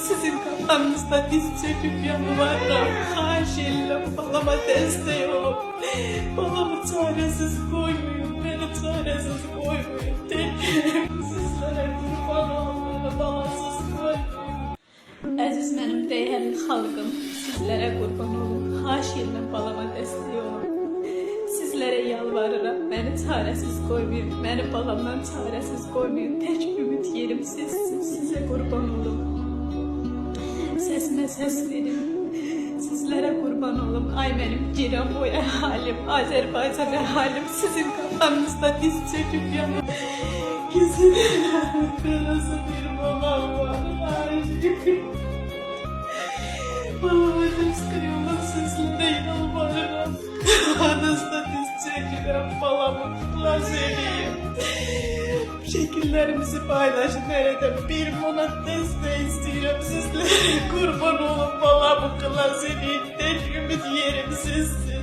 Sizin kafanızda diz çöküp yalvarırım. Haşillah balama destek olun. Balamı çaresiz koymayın. Beni çaresiz koymayın. Sizlere kurban olun. Balasız koymayın. Əziz mənim dəyərli xalqım, sizlərə qurban olun. Haşillah balama destek olun. Sizlərə yalvarıram. Məni çarəsiz qoymayın. Məni balamdan çarəsiz qoymayın. Tək ümid yerim sizsiniz. Sizə qurban olun. Səsimə səs verin. Sizlərə qurban olum. Ay mənim giran boy əhalim, Azərbaycan əhalim. Sizin kafanızda diz çöküp yanım. Güzel karası bir babam var. Babama diz kıyımın sizlere yalvarırım. Kafanızda diz çöküp balamı klas edeyim. Şekillerimizi paylaşın nerede bir monat desteği istiyorum sizlere kurban olun balamı klas edeyim. Tek ümit yerim sizsiniz.